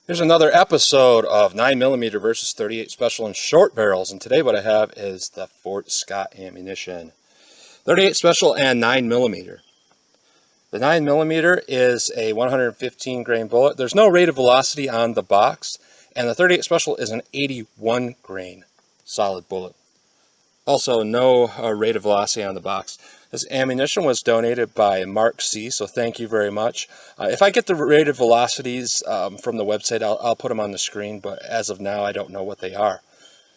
Here's another episode of 9mm versus 38 Special and short barrels, and today what I have is the Fort Scott ammunition. 38 Special and 9mm. The 9mm is a 115 grain bullet. There's no rate of velocity on the box, and the 38 Special is an 81 grain solid bullet. Also, no rate of velocity on the box. This ammunition was donated by Mark C., so thank you very much. If I get the rated velocities from the website, I'll put them on the screen, but as of now, I don't know what they are.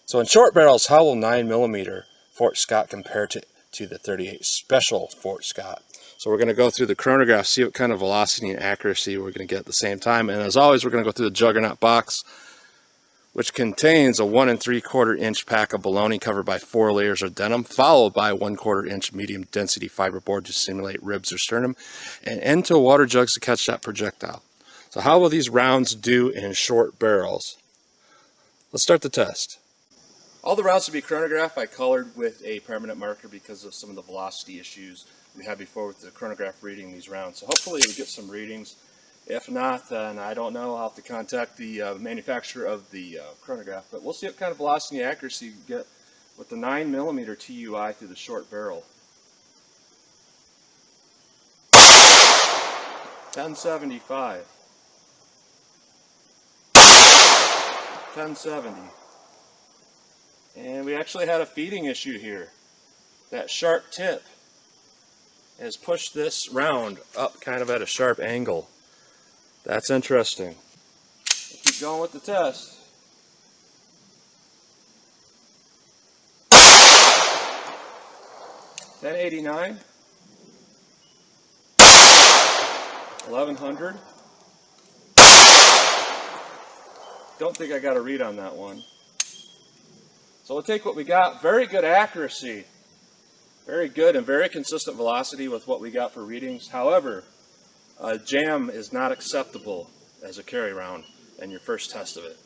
So in short barrels, how will 9mm Fort Scott compare to the 38 Special Fort Scott? So we're going to go through the chronograph, see what kind of velocity and accuracy we're going to get at the same time. And as always, we're going to go through the Juggernaut box, which contains a 1 3/4 inch pack of baloney covered by 4 layers of denim, followed by a 1/4 inch medium density fiberboard to simulate ribs or sternum, and end-to water jugs to catch that projectile. So how will these rounds do in short barrels? Let's start the test. All the rounds to be chronographed I colored with a permanent marker because of some of the velocity issues we had before with the chronograph reading these rounds. So hopefully we get some readings. If not, then I don't know. I'll have to contact the manufacturer of the chronograph. But we'll see what kind of velocity and accuracy you get with the 9mm TUI through the short barrel. 1075. 1070. And we actually had a feeding issue here. That sharp tip has pushed this round up kind of at a sharp angle. That's interesting. We'll keep going with the test. $10.89, 1100. Don't think I got a read on that one. So we'll take what we got. Very good accuracy. Very good and very consistent velocity with what we got for readings. However, jam is not acceptable as a carry round in your first test of it.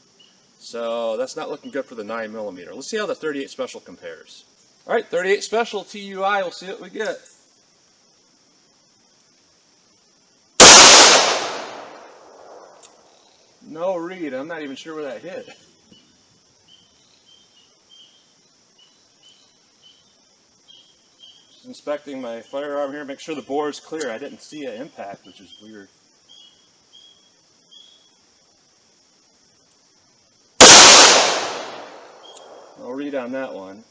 So that's not looking good for the 9mm. Let's see how the 38 Special compares. Alright, 38 Special TUI, we'll see what we get. No read, I'm not even sure where that hit. Just inspecting my firearm here, make sure the bore is clear. I didn't see an impact, which is weird. No read on that one.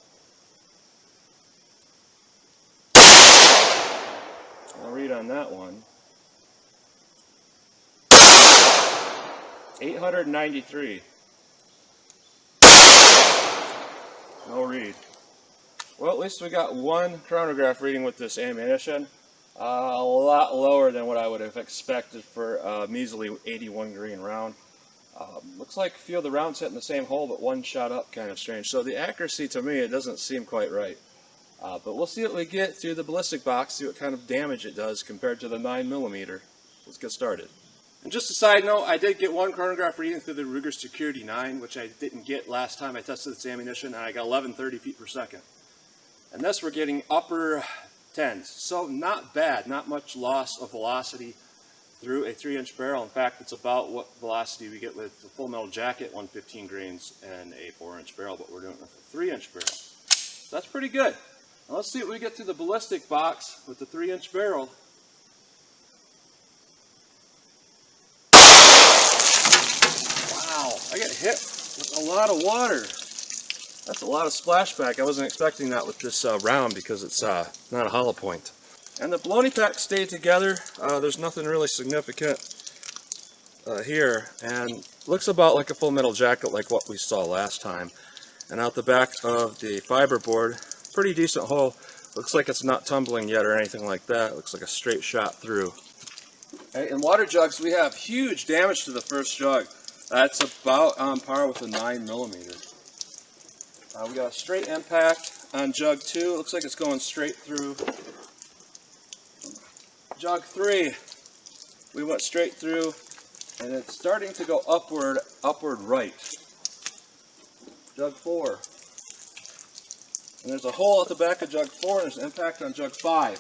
No read on that one. 893. No read. Well, at least we got one chronograph reading with this ammunition. A lot lower than what I would have expected for a measly 81 grain round. Looks like a few of the rounds hit in the same hole, but one shot up, kind of strange. So the accuracy to me, it doesn't seem quite right. But we'll see what we get through the ballistic box, see what kind of damage it does compared to the 9mm. Let's get started. And just a side note, I did get one chronograph reading through the Ruger Security 9, which I didn't get last time I tested this ammunition, and I got 1130 feet per second. And this we're getting upper 10s. So not bad, not much loss of velocity through a 3-inch barrel. In fact, it's about what velocity we get with the Full Metal Jacket 115 grains and a 4-inch barrel, but we're doing it with a 3-inch barrel. So that's pretty good. Now let's see what we get through the ballistic box with the 3-inch barrel. Wow, I get hit with a lot of water. That's a lot of splashback. I wasn't expecting that with this round because it's not a hollow point. And the baloney pack stayed together. There's nothing really significant here. And looks about like a Full Metal Jacket like what we saw last time. And out the back of the fiberboard, pretty decent hole. Looks like it's not tumbling yet or anything like that. Looks like a straight shot through. Okay, in water jugs, we have huge damage to the first jug. That's about on par with the 9mm. We got a straight impact on jug 2. It looks like it's going straight through. Jug 3, we went straight through, and it's starting to go upward right. Jug 4. And there's a hole at the back of jug 4, and there's an impact on jug 5.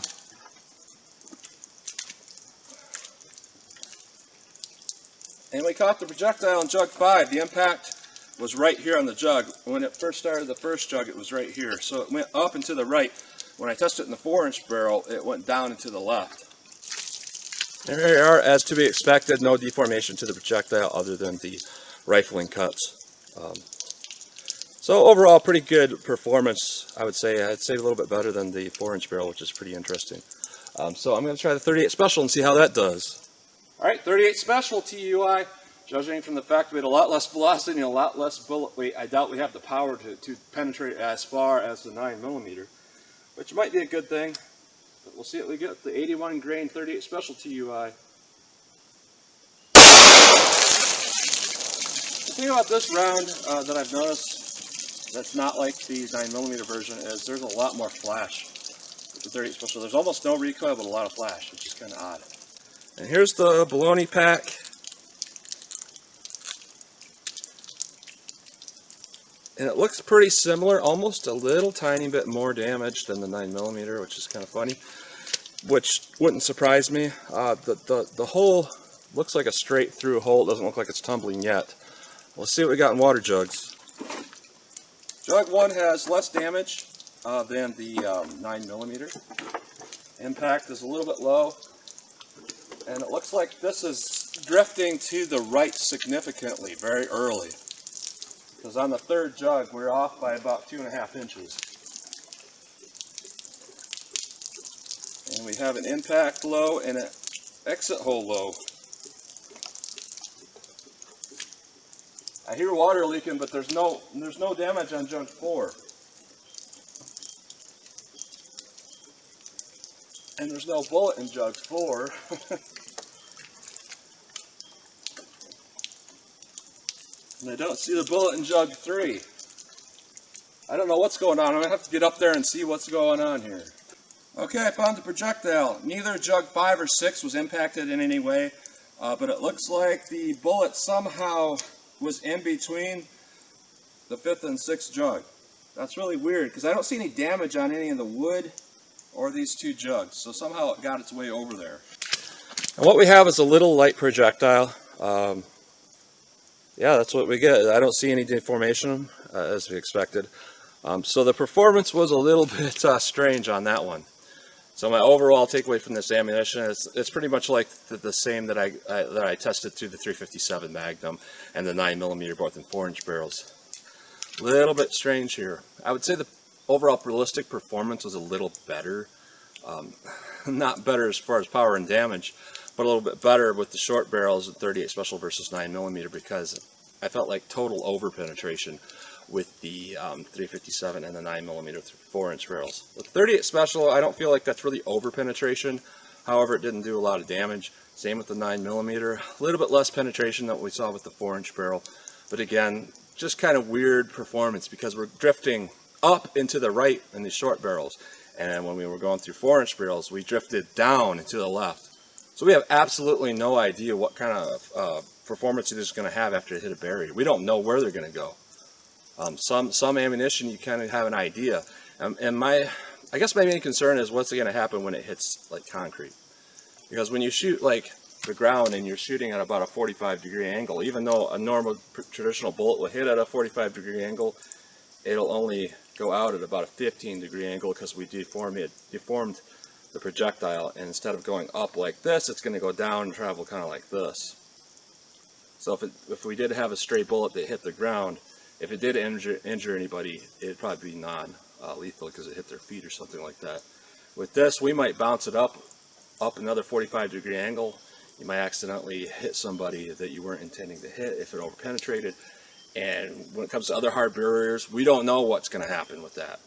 And we caught the projectile in jug 5. The impact was right here on the jug. When it first started the first jug, it was right here. So it went up and to the right. When I tested it in the 4-inch barrel, it went down and to the left. And here you are, as to be expected, no deformation to the projectile other than the rifling cuts. So overall, pretty good performance, I would say. I'd say a little bit better than the 4-inch barrel, which is pretty interesting. So I'm going to try the 38 Special and see how that does. Alright, 38 Special TUI. Judging from the fact we had a lot less velocity and a lot less bullet weight, I doubt we have the power to penetrate as far as the 9mm, which might be a good thing. But we'll see what we get with the 81 grain 38 Special TUI. The thing about this round that I've noticed that's not like the 9mm version is there's a lot more flash with the 38 Special. There's almost no recoil but a lot of flash, which is kind of odd. And here's the baloney pack. And it looks pretty similar, almost a little tiny bit more damage than the 9mm, which is kind of funny, which wouldn't surprise me. The hole looks like a straight through hole. It doesn't look like it's tumbling yet. Let's see what we got in water jugs. Jug 1 has less damage than the 9mm. Impact is a little bit low, and it looks like this is drifting to the right significantly very early. Because on the 3rd jug, we're off by about 2.5 inches. And we have an impact low and an exit hole low. I hear water leaking, but there's no damage on jug 4. And there's no bullet in jug 4. And I don't see the bullet in jug 3. I don't know what's going on. I'm going to have to get up there and see what's going on here. Okay, I found the projectile. Neither jug 5 or 6 was impacted in any way, but it looks like the bullet somehow was in between the 5th and 6th jug. That's really weird because I don't see any damage on any of the wood or these 2 jugs, so somehow it got its way over there. And what we have is a little light projectile. Yeah, that's what we get. I don't see any deformation as we expected. So the performance was a little bit strange on that one. So my overall takeaway from this ammunition is it's pretty much like the same that I tested through the 357 Magnum and the 9mm both in 4-inch barrels. A little bit strange here. I would say the overall ballistic performance was a little better. Not better as far as power and damage, but a little bit better with the short barrels at 38 Special versus 9mm because I felt like total over penetration with the 357 and the 9mm 4-inch barrels. With 38 Special, I don't feel like that's really over penetration. However, it didn't do a lot of damage. Same with the 9mm. A little bit less penetration than what we saw with the 4-inch barrel. But again, just kind of weird performance because we're drifting up into the right in the short barrels. And when we were going through 4-inch barrels, we drifted down and to the left. So we have absolutely no idea what kind of performance it is going to have after it hit a barrier. We don't know where they're going to go. Some ammunition you kind of have an idea. And I guess my main concern is what's going to happen when it hits like concrete. Because when you shoot like the ground and you're shooting at about a 45-degree angle, even though a normal traditional bullet will hit at a 45-degree angle, it'll only go out at about a 15-degree angle because we deformed the projectile, and instead of going up like this, it's going to go down and travel kind of like this. So if we did have a stray bullet that hit the ground, if it did injure anybody, it'd probably be non-lethal because it hit their feet or something like that. With this, we might bounce it up another 45-degree angle. You might accidentally hit somebody that you weren't intending to hit if it over-penetrated. And when it comes to other hard barriers, we don't know what's going to happen with that.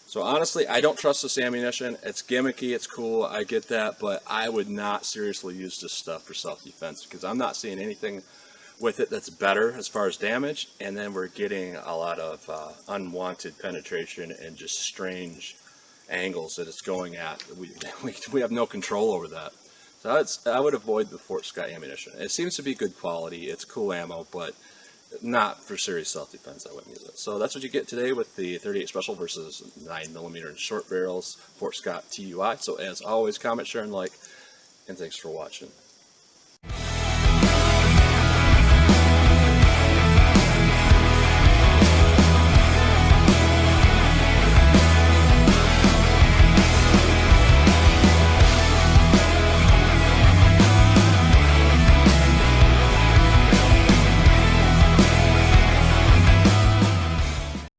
So honestly, I don't trust this ammunition. It's gimmicky, it's cool, I get that, but I would not seriously use this stuff for self-defense because I'm not seeing anything with it that's better as far as damage, and then we're getting a lot of unwanted penetration and just strange angles that it's going at. We have no control over that. So I would avoid the Fort Scott ammunition. It seems to be good quality, it's cool ammo, but not for serious self-defense. I wouldn't use it. So that's what you get today with the 38 Special versus 9mm and short barrels Fort Scott TUI. So as always, comment, share, and like, and thanks for watching.